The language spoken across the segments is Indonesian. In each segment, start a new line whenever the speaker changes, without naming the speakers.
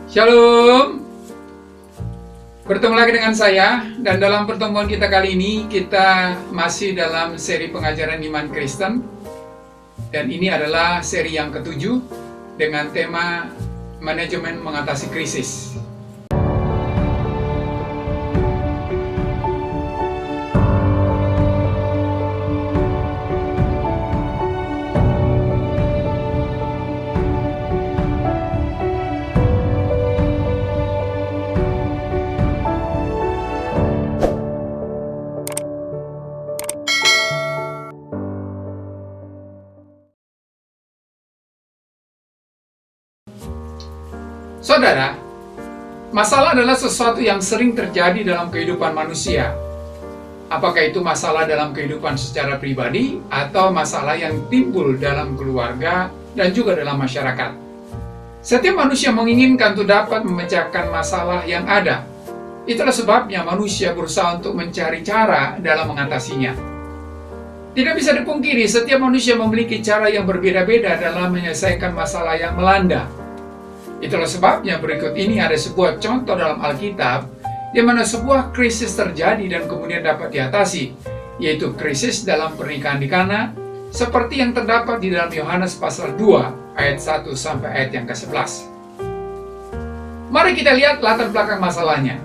Shalom. Bertemu lagi dengan saya, dan dalam pertemuan kita kali ini kita masih dalam seri pengajaran iman Kristen, dan ini adalah seri yang ketujuh dengan tema manajemen mengatasi krisis. Saudara, masalah adalah sesuatu yang sering terjadi dalam kehidupan manusia. Apakah itu masalah dalam kehidupan secara pribadi atau masalah yang timbul dalam keluarga dan juga dalam masyarakat. Setiap manusia menginginkan untuk dapat memecahkan masalah yang ada. Itulah sebabnya manusia berusaha untuk mencari cara dalam mengatasinya. Tidak bisa dipungkiri, setiap manusia memiliki cara yang berbeda-beda dalam menyelesaikan masalah yang melanda. Itulah sebabnya berikut ini ada sebuah contoh dalam Alkitab di mana sebuah krisis terjadi dan kemudian dapat diatasi, yaitu krisis dalam pernikahan di Kana, seperti yang terdapat di dalam Yohanes pasal 2 ayat 1 sampai ayat yang ke-11. Mari kita lihat latar belakang masalahnya.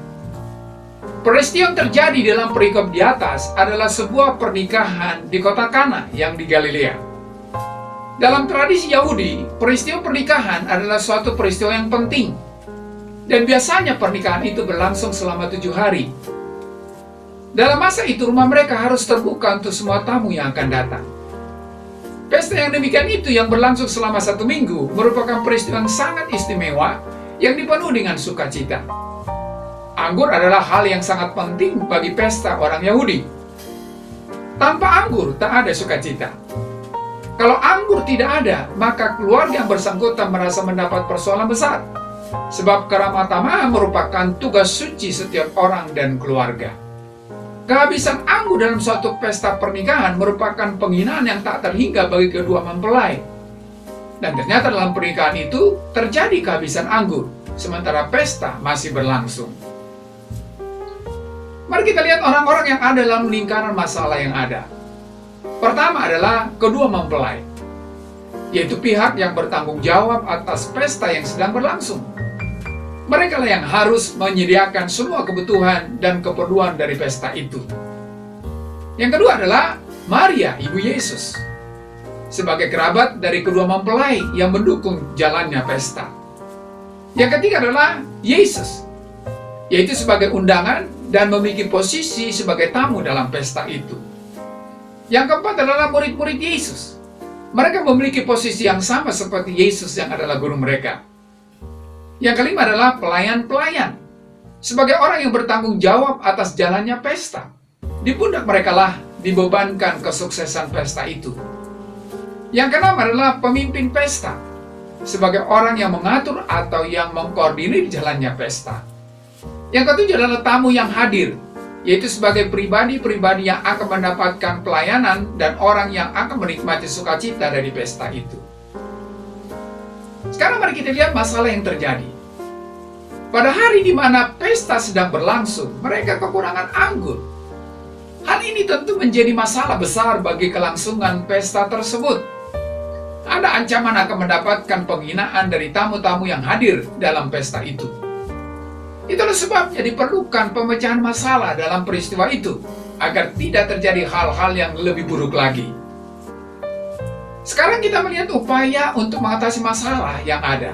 Peristiwa yang terjadi dalam perikop di atas adalah sebuah pernikahan di kota Kana yang di Galilea. Dalam tradisi Yahudi, peristiwa pernikahan adalah suatu peristiwa yang penting. Dan biasanya pernikahan itu berlangsung selama 7 hari. Dalam masa itu rumah mereka harus terbuka untuk semua tamu yang akan datang. Pesta yang demikian itu yang berlangsung selama 1 minggu merupakan peristiwa yang sangat istimewa yang dipenuhi dengan sukacita. Anggur adalah hal yang sangat penting bagi pesta orang Yahudi. Tanpa anggur tak ada sukacita. Kalau anggur tidak ada, maka keluarga yang bersangkutan merasa mendapat persoalan besar. Sebab keramat tamah merupakan tugas suci setiap orang dan keluarga. Kehabisan anggur dalam suatu pesta pernikahan merupakan penghinaan yang tak terhingga bagi kedua mempelai. Dan ternyata dalam pernikahan itu terjadi kehabisan anggur, sementara pesta masih berlangsung. Mari kita lihat orang-orang yang ada dalam lingkaran masalah yang ada. Pertama adalah kedua mempelai, yaitu pihak yang bertanggung jawab atas pesta yang sedang berlangsung. Mereka lah yang harus menyediakan semua kebutuhan dan keperluan dari pesta itu. Yang kedua adalah Maria, ibu Yesus, sebagai kerabat dari kedua mempelai yang mendukung jalannya pesta. Yang ketiga adalah Yesus, yaitu sebagai undangan dan memiliki posisi sebagai tamu dalam pesta itu. Yang keempat adalah murid-murid Yesus. Mereka memiliki posisi yang sama seperti Yesus yang adalah guru mereka. Yang kelima adalah pelayan-pelayan. Sebagai orang yang bertanggung jawab atas jalannya pesta. Di pundak mereka lah dibebankan kesuksesan pesta itu. Yang keenam adalah pemimpin pesta. Sebagai orang yang mengatur atau yang mengkoordinir jalannya pesta. Yang ketujuh adalah tamu yang hadir, yaitu sebagai pribadi-pribadi yang akan mendapatkan pelayanan dan orang yang akan menikmati sukacita dari pesta itu. Sekarang mari kita lihat masalah yang terjadi. Pada hari di mana pesta sedang berlangsung, mereka kekurangan anggur. Hal ini tentu menjadi masalah besar bagi kelangsungan pesta tersebut. Ada ancaman akan mendapatkan penghinaan dari tamu-tamu yang hadir dalam pesta itu. Itulah sebabnya diperlukan pemecahan masalah dalam peristiwa itu, agar tidak terjadi hal-hal yang lebih buruk lagi. Sekarang kita melihat upaya untuk mengatasi masalah yang ada.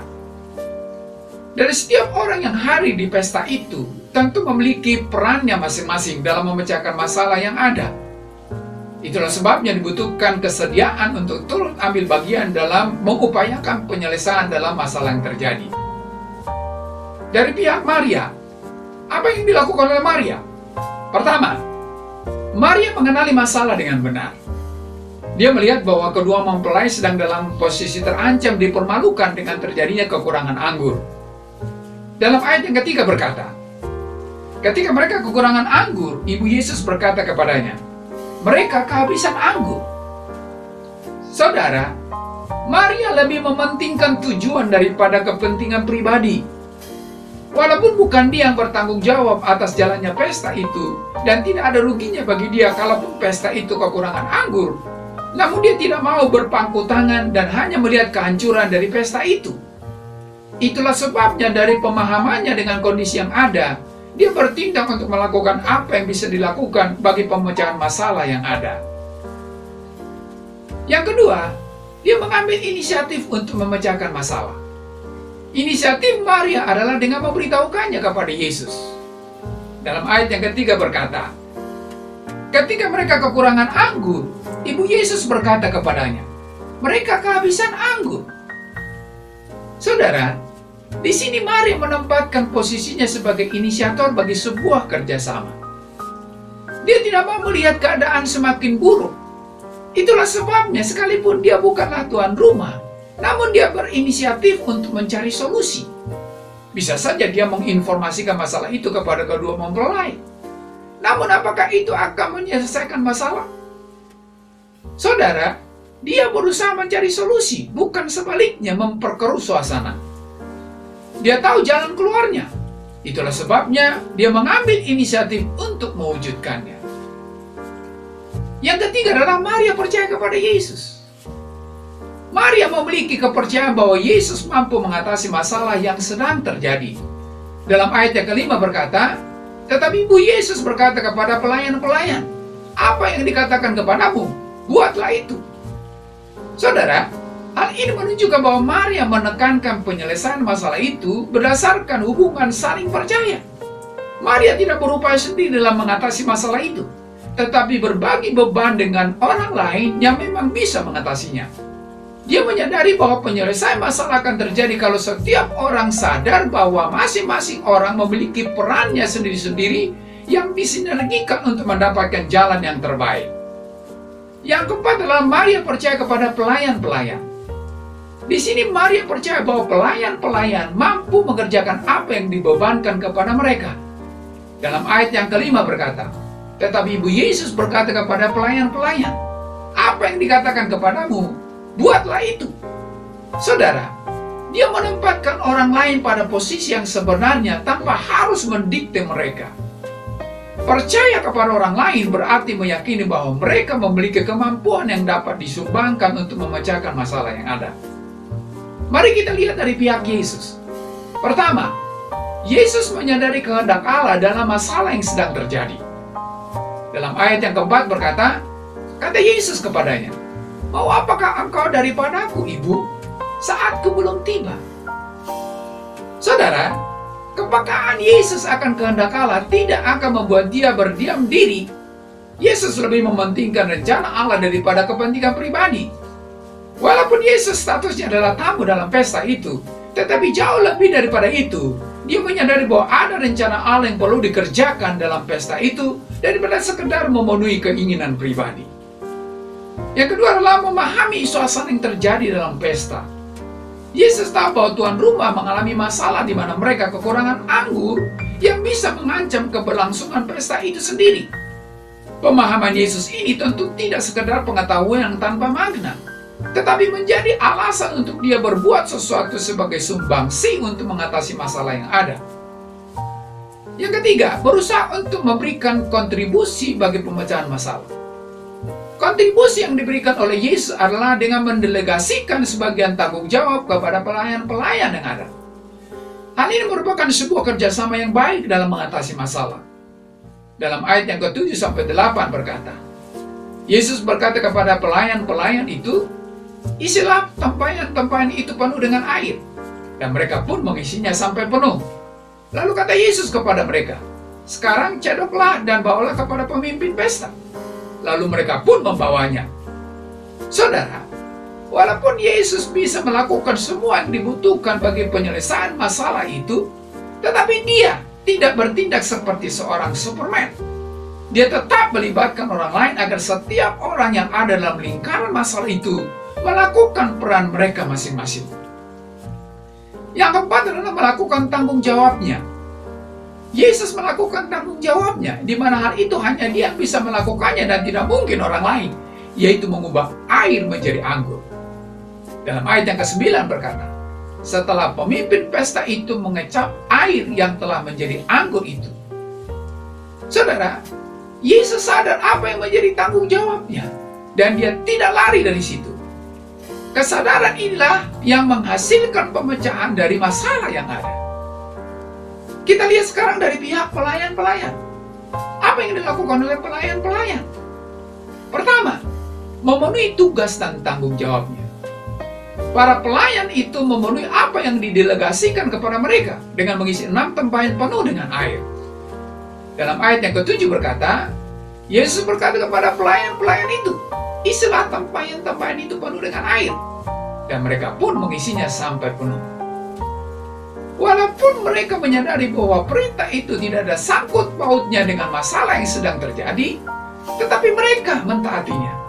Dari setiap orang yang hadir di pesta itu, tentu memiliki perannya masing-masing dalam memecahkan masalah yang ada. Itulah sebabnya dibutuhkan kesediaan untuk turut ambil bagian dalam mengupayakan penyelesaian dalam masalah yang terjadi. Dari pihak Maria, apa yang dilakukan oleh Maria? Pertama, Maria mengenali masalah dengan benar. Dia melihat bahwa kedua mempelai sedang dalam posisi terancam dipermalukan dengan terjadinya kekurangan anggur. Dalam ayat yang ketiga berkata, ketika mereka kekurangan anggur, Ibu Yesus berkata kepadanya, mereka kehabisan anggur. Saudara, Maria lebih mementingkan tujuan daripada kepentingan pribadi. Walaupun bukan dia yang bertanggung jawab atas jalannya pesta itu, dan tidak ada ruginya bagi dia kalaupun pesta itu kekurangan anggur, namun dia tidak mau berpangku tangan dan hanya melihat kehancuran dari pesta itu. Itulah sebabnya dari pemahamannya dengan kondisi yang ada, dia bertindak untuk melakukan apa yang bisa dilakukan bagi pemecahan masalah yang ada. Yang kedua, dia mengambil inisiatif untuk memecahkan masalah. Inisiatif Maria adalah dengan memberitahukannya kepada Yesus. Dalam ayat yang ketiga berkata, ketika mereka kekurangan anggur, Ibu Yesus berkata kepadanya, mereka kehabisan anggur. Saudara, di sini Maria menempatkan posisinya sebagai inisiator bagi sebuah kerjasama. Dia tidak mau melihat keadaan semakin buruk. Itulah sebabnya sekalipun dia bukanlah tuan rumah, namun dia berinisiatif untuk mencari solusi. Bisa saja dia menginformasikan masalah itu kepada kedua mempelai. Namun apakah itu akan menyelesaikan masalah? Saudara, dia berusaha mencari solusi, bukan sebaliknya memperkeruh suasana. Dia tahu jalan keluarnya. Itulah sebabnya dia mengambil inisiatif untuk mewujudkannya. Yang ketiga adalah Maria percaya kepada Yesus. Maria memiliki kepercayaan bahwa Yesus mampu mengatasi masalah yang sedang terjadi. Dalam ayat yang kelima berkata, tetapi Ibu Yesus berkata kepada pelayan-pelayan, apa yang dikatakan kepadamu, buatlah itu. Saudara, hal ini menunjukkan bahwa Maria menekankan penyelesaian masalah itu berdasarkan hubungan saling percaya. Maria tidak berupaya sendiri dalam mengatasi masalah itu, tetapi berbagi beban dengan orang lain yang memang bisa mengatasinya. Dia menyadari bahwa penyelesaian masalah akan terjadi kalau setiap orang sadar bahwa masing-masing orang memiliki perannya sendiri-sendiri yang disinergikan untuk mendapatkan jalan yang terbaik. Yang keempat adalah Maria percaya kepada pelayan-pelayan. Di sini Maria percaya bahwa pelayan-pelayan mampu mengerjakan apa yang dibebankan kepada mereka. Dalam ayat yang kelima berkata, tetapi Ibu Yesus berkata kepada pelayan-pelayan, apa yang dikatakan kepadamu, buatlah itu. Saudara, dia menempatkan orang lain pada posisi yang sebenarnya tanpa harus mendikte mereka. Percaya kepada orang lain berarti meyakini bahwa mereka memiliki kemampuan yang dapat disumbangkan untuk memecahkan masalah yang ada. Mari kita lihat dari pihak Yesus. Pertama, Yesus menyadari kehendak Allah dalam masalah yang sedang terjadi. Dalam ayat yang keempat berkata, kata Yesus kepadanya, mau apakah engkau daripadaku, Ibu? Saatku belum tiba. Saudara, kepekaan Yesus akan kehendak Allah tidak akan membuat dia berdiam diri. Yesus lebih mementingkan rencana Allah daripada kepentingan pribadi. Walaupun Yesus statusnya adalah tamu dalam pesta itu, tetapi jauh lebih daripada itu, dia menyadari bahwa ada rencana Allah yang perlu dikerjakan dalam pesta itu daripada sekedar memenuhi keinginan pribadi. Yang kedua adalah memahami suasana yang terjadi dalam pesta. Yesus tahu bahwa tuan rumah mengalami masalah di mana mereka kekurangan anggur yang bisa mengancam keberlangsungan pesta itu sendiri. Pemahaman Yesus ini tentu tidak sekedar pengetahuan yang tanpa makna, tetapi menjadi alasan untuk dia berbuat sesuatu sebagai sumbangsi untuk mengatasi masalah yang ada. Yang ketiga, berusaha untuk memberikan kontribusi bagi pemecahan masalah. Kontribusi yang diberikan oleh Yesus adalah dengan mendelegasikan sebagian tanggung jawab kepada pelayan-pelayan yang ada. Hal ini merupakan sebuah kerjasama yang baik dalam mengatasi masalah. Dalam ayat yang ke-7 sampai 8 berkata, Yesus berkata kepada pelayan-pelayan itu, isilah tempayan-tempayan itu penuh dengan air. Dan mereka pun mengisinya sampai penuh. Lalu kata Yesus kepada mereka, sekarang cedoklah dan bawalah kepada pemimpin pesta. Lalu mereka pun membawanya. Saudara, walaupun Yesus bisa melakukan semua yang dibutuhkan bagi penyelesaian masalah itu, tetapi dia tidak bertindak seperti seorang Superman. Dia tetap melibatkan orang lain agar setiap orang yang ada dalam lingkaran masalah itu melakukan peran mereka masing-masing. Yang keempat adalah melakukan tanggung jawabnya. Yesus melakukan tanggung jawabnya, di mana hal itu hanya dia bisa melakukannya dan tidak mungkin orang lain, yaitu mengubah air menjadi anggur. Dalam ayat yang ke-9 berkata, setelah pemimpin pesta itu mengecap air yang telah menjadi anggur itu. Saudara, Yesus sadar apa yang menjadi tanggung jawabnya, dan dia tidak lari dari situ. Kesadaran inilah yang menghasilkan pemecahan dari masalah yang ada. Kita lihat sekarang dari pihak pelayan-pelayan. Apa yang dilakukan oleh pelayan-pelayan? Pertama, memenuhi tugas dan tanggung jawabnya. Para pelayan itu memenuhi apa yang didelegasikan kepada mereka dengan mengisi 6 tempayan penuh dengan air. Dalam ayat yang ke-7 berkata, Yesus berkata kepada pelayan-pelayan itu, isilah tempayan-tempayan itu penuh dengan air. Dan mereka pun mengisinya sampai penuh. Walaupun mereka menyadari bahwa perintah itu tidak ada sangkut pautnya dengan masalah yang sedang terjadi, tetapi mereka mentaatinya.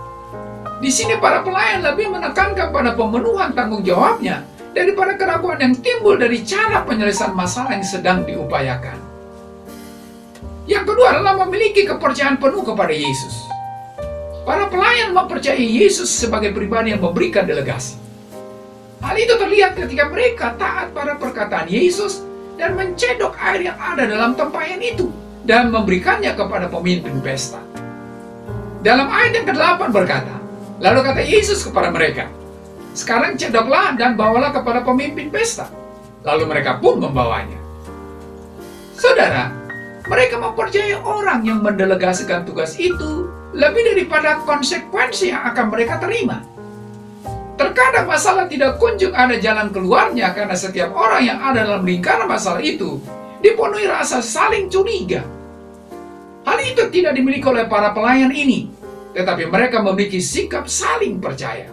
Di sini para pelayan lebih menekankan pada pemenuhan tanggung jawabnya daripada keraguan yang timbul dari cara penyelesaian masalah yang sedang diupayakan. Yang kedua adalah memiliki kepercayaan penuh kepada Yesus. Para pelayan mempercayai Yesus sebagai pribadi yang memberikan delegasi. Hal itu terlihat ketika mereka taat pada perkataan Yesus dan mencedok air yang ada dalam tempayan itu dan memberikannya kepada pemimpin pesta. Dalam ayat yang ke-8 berkata, lalu kata Yesus kepada mereka, sekarang cedoklah dan bawalah kepada pemimpin pesta. Lalu mereka pun membawanya. Saudara, mereka mempercayai orang yang mendelegasikan tugas itu lebih daripada konsekuensi yang akan mereka terima. Terkadang masalah tidak kunjung ada jalan keluarnya karena setiap orang yang ada dalam lingkaran masalah itu dipenuhi rasa saling curiga. Hal itu tidak dimiliki oleh para pelayan ini, tetapi mereka memiliki sikap saling percaya.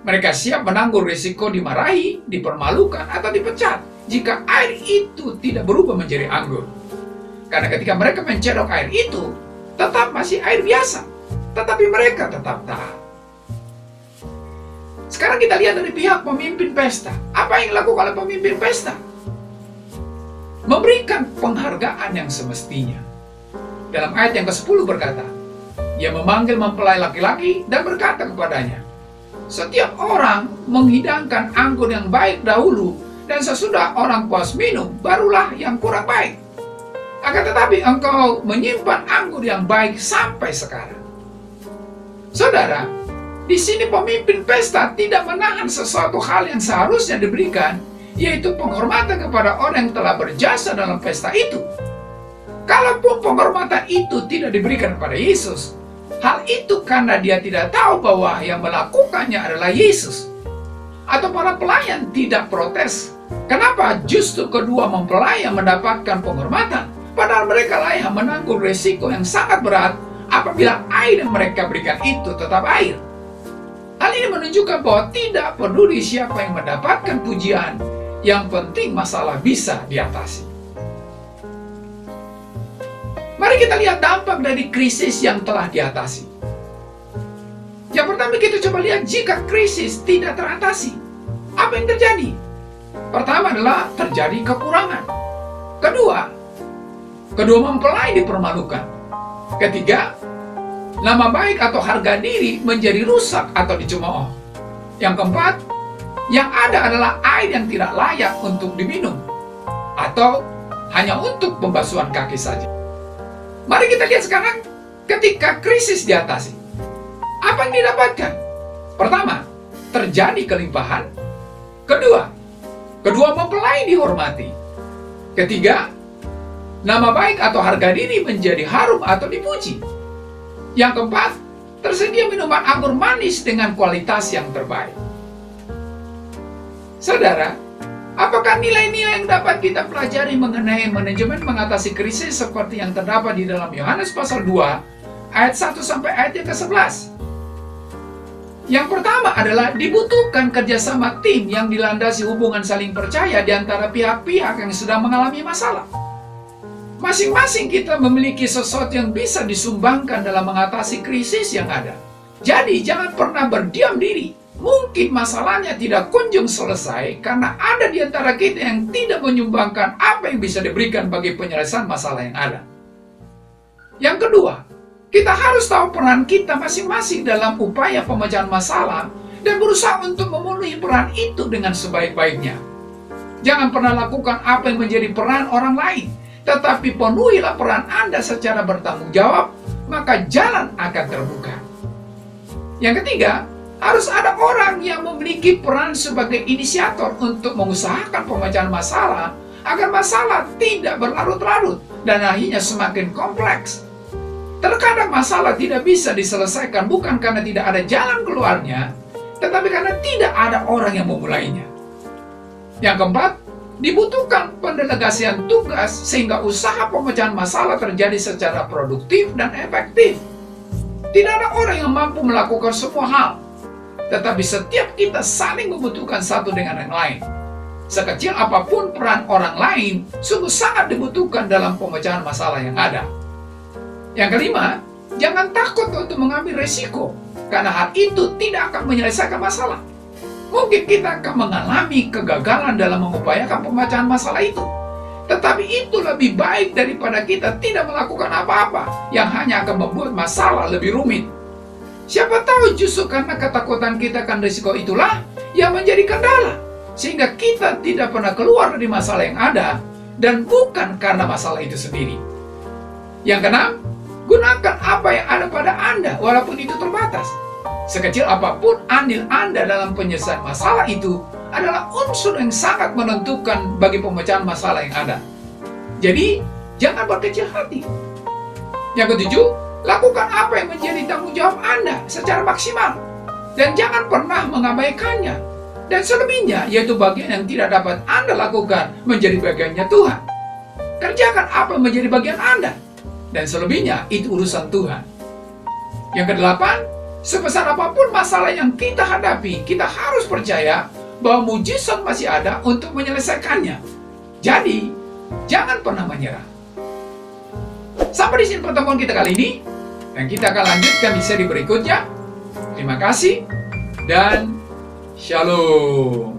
Mereka siap menanggung risiko dimarahi, dipermalukan, atau dipecat jika air itu tidak berubah menjadi anggur. Karena ketika mereka mencedok air itu, tetap masih air biasa, tetapi mereka tetap taat. Sekarang kita lihat dari pihak pemimpin pesta. Apa yang dilakukan oleh pemimpin pesta? Memberikan penghargaan yang semestinya. Dalam ayat yang ke-10 berkata, ia memanggil mempelai laki-laki dan berkata kepadanya, setiap orang menghidangkan anggur yang baik dahulu, dan sesudah orang puas minum, barulah yang kurang baik. Akan tetapi engkau menyimpan anggur yang baik sampai sekarang. Saudara, di sini pemimpin pesta tidak menahan sesuatu hal yang seharusnya diberikan, yaitu penghormatan kepada orang yang telah berjasa dalam pesta itu. Kalaupun penghormatan itu tidak diberikan kepada Yesus, hal itu karena dia tidak tahu bahwa yang melakukannya adalah Yesus. Atau para pelayan tidak protes. Kenapa justru kedua mempelai yang mendapatkan penghormatan, padahal mereka lah yang menanggung risiko yang sangat berat apabila air yang mereka berikan itu tetap air. Hal ini menunjukkan bahwa tidak peduli siapa yang mendapatkan pujian, yang penting masalah bisa diatasi. Mari kita lihat dampak dari krisis yang telah diatasi. Yang pertama kita coba lihat jika krisis tidak teratasi, apa yang terjadi? Pertama adalah terjadi kekurangan. Kedua mempelai dipermalukan. Ketiga, nama baik atau harga diri menjadi rusak atau dicemooh. Yang keempat, yang ada adalah air yang tidak layak untuk diminum atau hanya untuk pembasuhan kaki saja. Mari kita lihat sekarang ketika krisis diatasi. Apa yang didapatkan? Pertama, terjadi kelimpahan. Kedua mempelai dihormati. Ketiga, nama baik atau harga diri menjadi harum atau dipuji. Yang keempat, tersedia minuman anggur manis dengan kualitas yang terbaik. Saudara, apakah nilai-nilai yang dapat kita pelajari mengenai manajemen mengatasi krisis seperti yang terdapat di dalam Yohanes pasal 2, ayat 1 sampai ayat yang ke-11? Yang pertama adalah dibutuhkan kerjasama tim yang dilandasi hubungan saling percaya di antara pihak-pihak yang sedang mengalami masalah. Masing-masing kita memiliki sesuatu yang bisa disumbangkan dalam mengatasi krisis yang ada. Jadi jangan pernah berdiam diri. Mungkin masalahnya tidak kunjung selesai karena ada di antara kita yang tidak menyumbangkan apa yang bisa diberikan bagi penyelesaian masalah yang ada. Yang kedua, kita harus tahu peran kita masing-masing dalam upaya pemecahan masalah dan berusaha untuk memenuhi peran itu dengan sebaik-baiknya. Jangan pernah lakukan apa yang menjadi peran orang lain, tetapi penuhilah peran Anda secara bertanggung jawab, maka jalan akan terbuka. Yang ketiga, harus ada orang yang memiliki peran sebagai inisiator untuk mengusahakan pemecahan masalah agar masalah tidak berlarut-larut dan akhirnya semakin kompleks. Terkadang masalah tidak bisa diselesaikan bukan karena tidak ada jalan keluarnya, tetapi karena tidak ada orang yang memulainya. Yang keempat, dibutuhkan pendelegasian tugas sehingga usaha pemecahan masalah terjadi secara produktif dan efektif. Tidak ada orang yang mampu melakukan semua hal, tetapi setiap kita saling membutuhkan satu dengan yang lain. Sekecil apapun peran orang lain, sungguh sangat dibutuhkan dalam pemecahan masalah yang ada. Yang kelima, jangan takut untuk mengambil resiko, karena hal itu tidak akan menyelesaikan masalah. Mungkin kita akan mengalami kegagalan dalam mengupayakan pemecahan masalah itu. Tetapi itu lebih baik daripada kita tidak melakukan apa-apa yang hanya akan membuat masalah lebih rumit. Siapa tahu justru karena ketakutan kita akan risiko itulah yang menjadi kendala, sehingga kita tidak pernah keluar dari masalah yang ada dan bukan karena masalah itu sendiri. Yang keenam, gunakan apa yang ada pada Anda walaupun itu terbatas. Sekecil apapun andil Anda dalam penyelesaian masalah itu adalah unsur yang sangat menentukan bagi pemecahan masalah yang ada. Jadi, jangan berkecil hati. Yang ketujuh, lakukan apa yang menjadi tanggung jawab Anda secara maksimal. Dan jangan pernah mengabaikannya. Dan selebihnya, yaitu bagian yang tidak dapat Anda lakukan, menjadi bagiannya Tuhan. Kerjakan apa yang menjadi bagian Anda. Dan selebihnya, itu urusan Tuhan. Yang kedelapan, sebesar apapun masalah yang kita hadapi, kita harus percaya bahwa mujizat masih ada untuk menyelesaikannya. Jadi, jangan pernah menyerah. Sampai di sini pertemuan kita kali ini, dan kita akan lanjutkan di seri berikutnya. Terima kasih, dan Shalom.